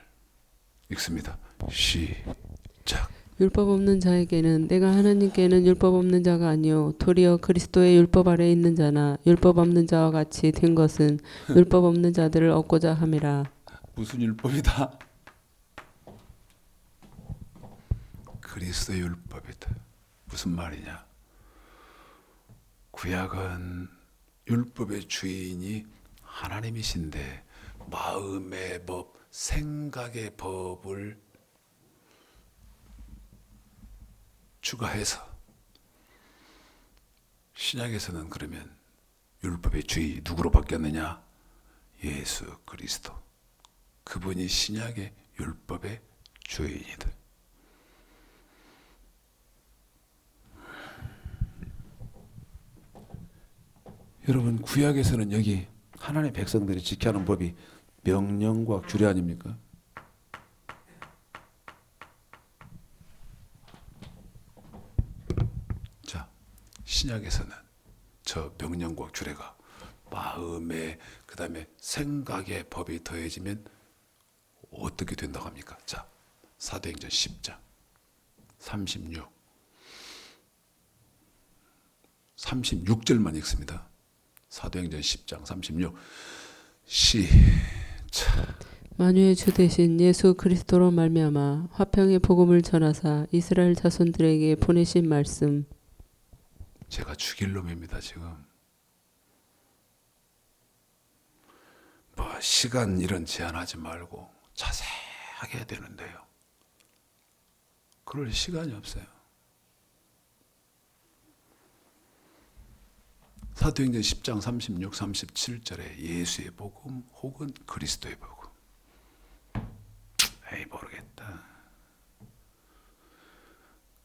읽습니다. 시작. 율법 없는 자에게는 내가 하나님께는 율법 없는 자가 아니요 도리어 그리스도의 율법 아래 있는 자나 율법 없는 자와 같이 된 것은 율법 없는 자들을 얻고자 함이라. 무슨 율법이다? 그리스도의 율법이다. 무슨 말이냐? 구약은 율법의 주인이 하나님이신데 마음의 법, 생각의 법을 추가해서 신약에서는 그러면 율법의 주의 누구로 바뀌었느냐? 예수 그리스도. 그분이 신약의 율법의 주인이다. 여러분 구약에서는 여기 하나님의 백성들이 지켜야 하는 법이 명령과 규례 아닙니까? 자, 신약에서는 저 명령과 규례가 마음에 그다음에 생각의 법이 더해지면 어떻게 된다고 합니까? 자, 사도행전 10장 36절만 읽습니다. 사도행전 10장 36 시작. 만유의 주 대신 예수 그리스도로 말미암아 화평의 복음을 전하사 이스라엘 자손들에게 보내신 말씀. 제가 죽일 놈입니다 지금. 뭐 시간 이런 제한하지 말고 자세하게 해야 되는데요. 그럴 시간이 없어요. 사도행전 10장 36, 37절에 예수의 복음 혹은 그리스도의 복음. 에이 모르겠다.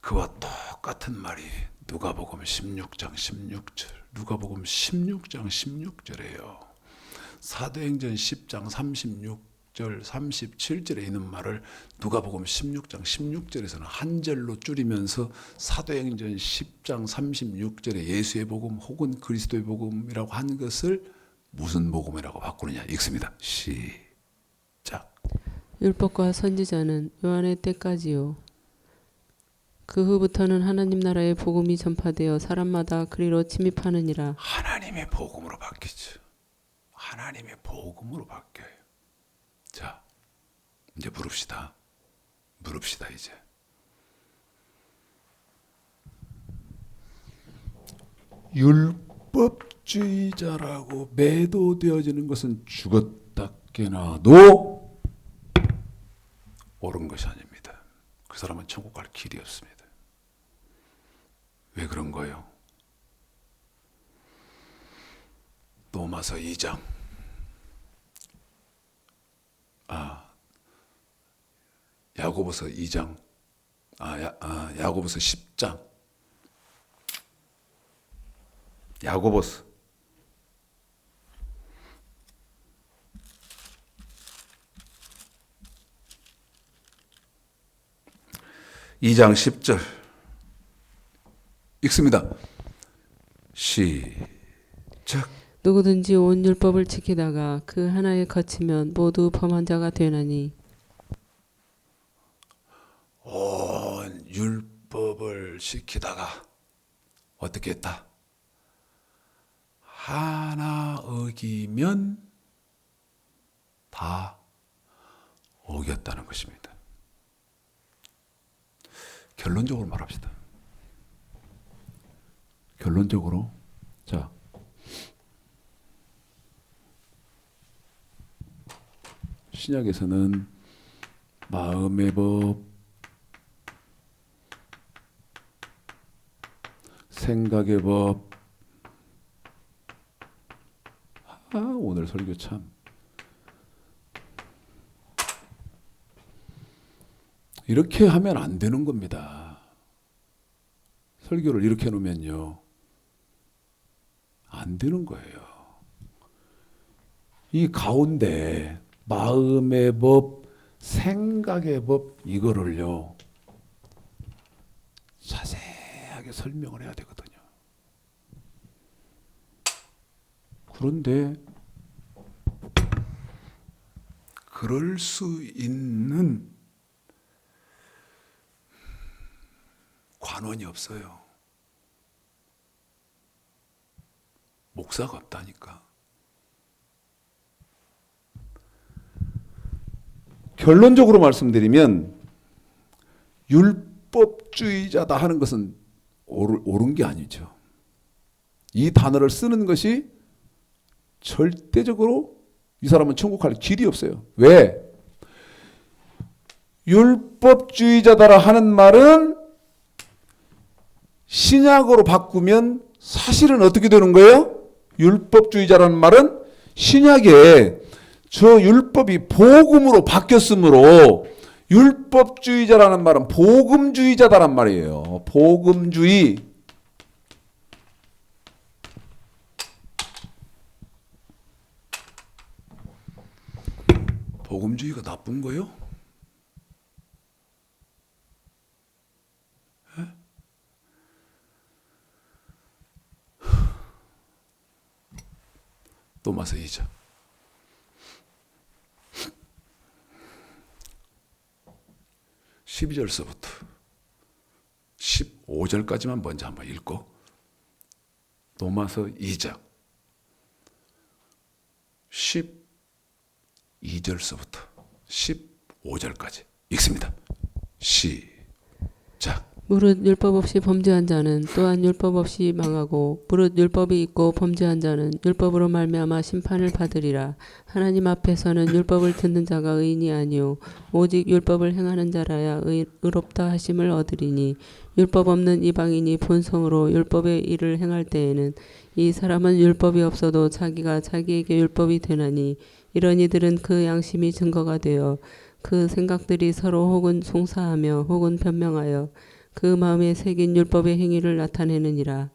그와 똑같은 말이 누가복음 16장 16절, 누가복음 16장 16절에요. 사도행전 10장 36절 37절에 있는 말을 누가복음 16장 16절에서는 한 절로 줄이면서 사도행전 10장 36절에 예수의 복음 혹은 그리스도의 복음이라고 한 것을 무슨 복음이라고 바꾸느냐 읽습니다. 시작. 율법과 선지자는 요한의 때까지요. 그 후부터는 하나님 나라의 복음이 전파되어 사람마다 그리로 침입하느니라. 하나님의 복음으로 바뀌죠. 하나님의 복음으로 바뀌어요. 자, 이제 물읍시다 이제. 율법주의자라고 매도되어지는 것은 죽었다 깨나도 옳은 것이 아닙니다. 그 사람은 천국 갈 길이 없습니다. 왜 그런 거예요? 로마서 2장 야고보서 2장 야고보서 10장 야고보서 2장 10절 읽습니다. 시작. 누구든지 온 율법을 지키다가 그 하나에 거치면 모두 범한 자가 되나니. 온 율법을 지키다가 어떻게 했다? 하나 어기면 다 어겼다는 것입니다. 결론적으로 말합시다. 결론적으로 자, 신약에서는 마음의 법, 생각의 법, 오늘 설교 참 이렇게 하면 안 되는 겁니다. 설교를 이렇게 해놓으면요 안 되는 거예요. 이 가운데 마음의 법, 생각의 법 이거를요 자세하게 설명을 해야 되거든요. 그런데 그럴 수 있는 관원이 없어요. 목사가 없다니까. 결론적으로 말씀드리면 율법주의자다 하는 것은 옳은 게 아니죠. 이 단어를 쓰는 것이 절대적으로 이 사람은 천국 갈 길이 없어요. 왜? 율법주의자다라 하는 말은 신약으로 바꾸면 사실은 어떻게 되는 거예요? 율법주의자라는 말은 신약에 저 율법이 복음으로 바뀌었으므로 율법주의자라는 말은 복음주의자다란 말이에요. 복음주의. 복음주의가 나쁜 거요? 또마서 2장 12절서부터 15절까지만 먼저 한번 읽고 또마서 2장 12절서부터 15절까지 읽습니다. 시작. 무릇 율법 없이 범죄한 자는 또한 율법 없이 망하고 무릇 율법이 있고 범죄한 자는 율법으로 말미암아 심판을 받으리라. 하나님 앞에서는 율법을 듣는 자가 의인이 아니요 오직 율법을 행하는 자라야 의롭다 하심을 얻으리니 율법 없는 이방인이 본성으로 율법의 일을 행할 때에는 이 사람은 율법이 없어도 자기가 자기에게 율법이 되나니 이런 이들은 그 양심이 증거가 되어 그 생각들이 서로 혹은 송사하며 혹은 변명하여 그 마음에 새긴 율법의 행위를 나타내느니라.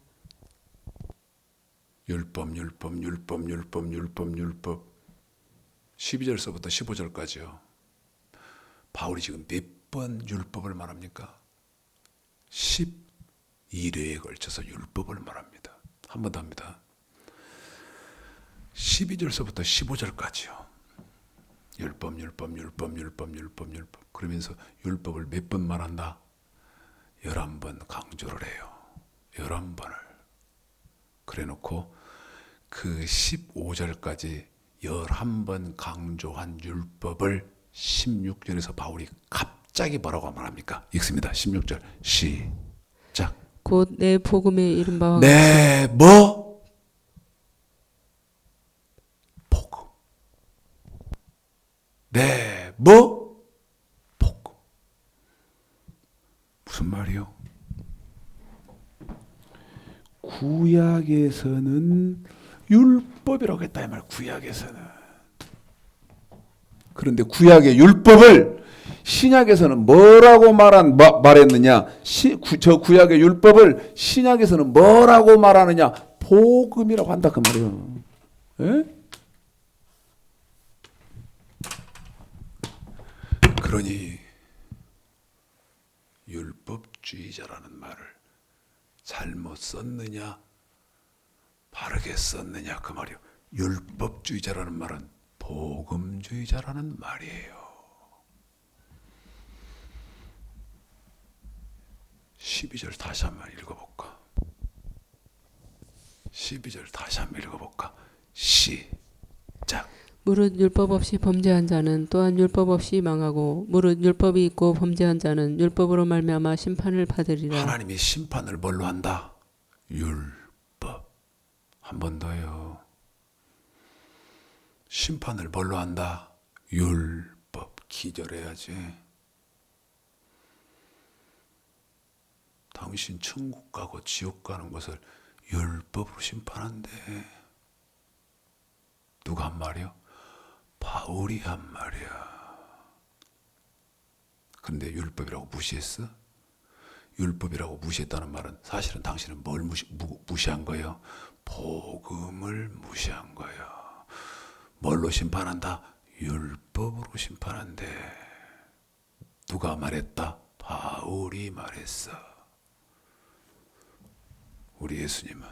율법 12절서부터 15절까지요. 바울이 지금 몇 번 율법을 말합니까? 12회에 걸쳐서 율법을 말합니다. 한 번 더 합니다. 12절서부터 15절까지요. 율법 그러면서 율법을 몇 번 말한다? 11번 강조를 해요. 11번을. 그래놓고 그 15절까지 11번 강조한 율법을 16절에서 바울이 갑자기 뭐라고 말합니까? 읽습니다. 16절 시작. 곧 내 복음에 이른 바와 내 뭐? 복음. 내 뭐? 복음. 무슨 말이요? 구약에서는 율법이라고 했다 이 말. 구약에서는. 그런데 구약의 율법을 신약에서는 뭐라고 말했느냐? 저 구약의 율법을 신약에서는 뭐라고 말하느냐? 복음이라고 한다 그 말이에요. 예? 그러니 율법주의자라는 말을 잘못 썼느냐, 바르게 썼느냐 그 말이요. 율법주의자라는 말은 복음주의자라는 말이에요. 12절 다시 한번 읽어볼까? 12절 다시 한번 읽어볼까? 시작. 무릇 율법 없이 범죄한 자는 또한 율법 없이 망하고 무릇 율법이 있고 범죄한 자는 율법으로 말미암아 심판을 받으리라. 하나님이 심판을 뭘로 한다? 율법. 한 번 더요. 심판을 뭘로 한다? 율법. 기절해야지. 당신 천국 가고 지옥 가는 것을 율법으로 심판한대. 누가 한 말이요? 바울이 한 말이야. 그런데 율법이라고 무시했어? 율법이라고 무시했다는 말은 사실은 당신은 뭘 무시한 거예요? 복음을 무시한 거예요. 뭘로 심판한다? 율법으로 심판한대. 누가 말했다? 바울이 말했어. 우리 예수님은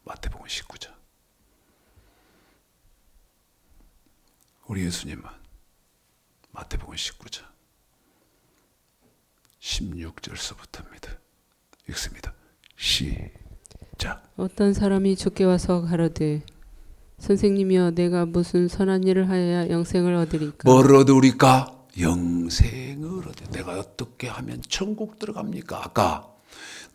마태복음 19장. 우리 예수님은 마태복음 19장 16절서부터입니다. 읽습니다. 시작. 어떤 사람이 주께 와서 가로되 선생님이여 내가 무슨 선한 일을 하여야 영생을 얻으리까? 뭘 얻으리까? 영생을 얻으리. 내가 어떻게 하면 천국 들어갑니까? 아까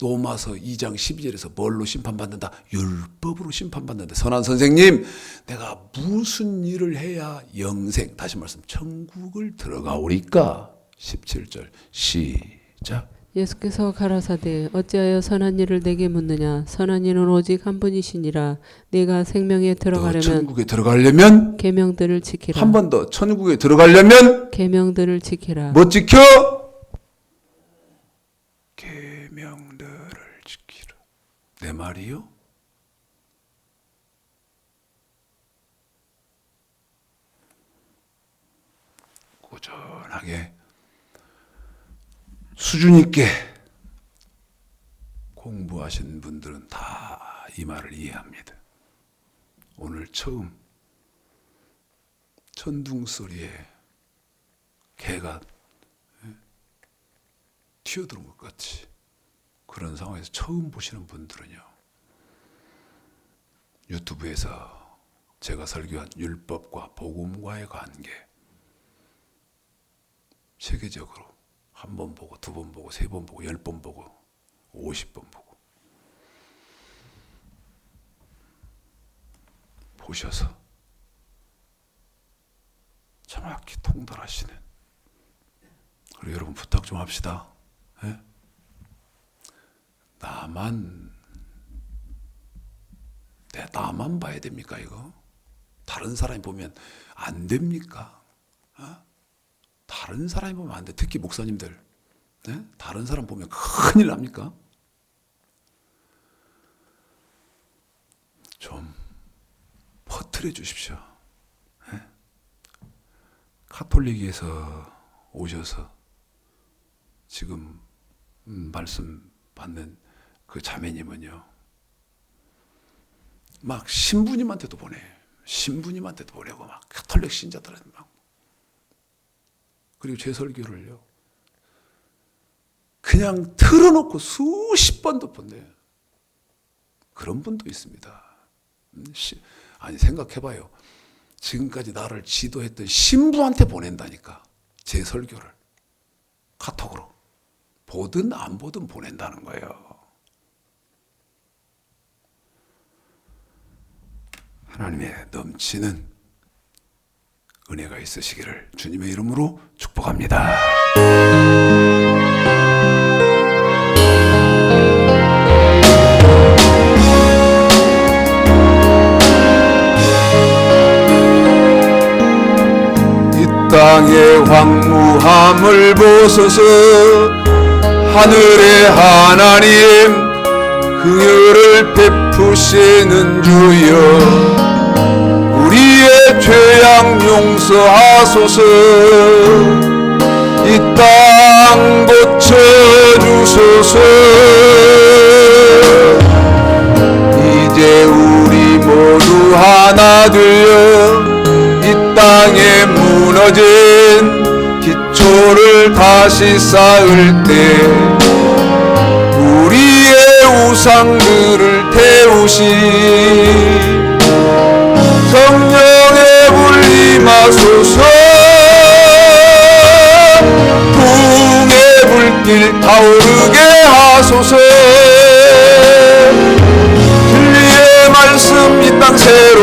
로마서 2장 12절에서 뭘로 심판받는다? 율법으로 심판받는다. 선한 선생님, 내가 무슨 일을 해야 영생, 다시 말씀 천국을 들어가오리까? 17절 시작. 예수께서 가라사대 어찌하여 선한 일을 내게 묻느냐? 선한 이는 오직 한 분이시니라. 내가 생명에 너 들어가려면 천국에 들어가려면 계명들을 지키라. 한 번 더 천국에 들어가려면 계명들을 지키라. 뭐 지켜? 계명들을 지키라. 내 말이요? 꾸준하게 수준 있게 공부하신 분들은 다 이 말을 이해합니다. 오늘 처음 천둥 소리에 개가 튀어들어온 것 같이 그런 상황에서 처음 보시는 분들은요, 유튜브에서 제가 설교한 율법과 복음과의 관계, 세계적으로 한 번 보고, 두 번 보고, 세 번 보고, 10번 보고, 50번 보고 보셔서 정확히 통달하시는, 그리고 여러분 부탁 좀 합시다. 예? 나만 봐야 됩니까 이거? 다른 사람이 보면 안 됩니까? 어? 다른 사람이 보면 안 돼. 특히 목사님들, 네? 다른 사람 보면 큰일 납니까? 좀 퍼뜨려 주십시오. 네? 카톨릭에서 오셔서 지금 말씀 받는 그 자매님은요, 막 신부님한테도 보내고 막 카톨릭 신자들한테 막, 그리고 제 설교를요 그냥 틀어놓고 수십 번도 본대요. 그런 분도 있습니다. 아니 생각해봐요. 지금까지 나를 지도했던 신부한테 보낸다니까, 제 설교를 카톡으로 보든 안 보든 보낸다는 거예요. 하나님의 넘치는 은혜가 있으시기를 주님의 이름으로 축복합니다. 이 땅의 황무함을 보소서. 하늘의 하나님, 긍휼을 베푸시는 주여, 우리의 죄악 용서하소서. 이 땅 고쳐주소서. 이제 우리 모두 하나 되어 이 땅에 무너진 기초를 다시 쌓을 때 우상들을 태우시 성령의 불 임하소서 풍의 불길 타오르게 하소서 진리의 말씀 이 땅 새로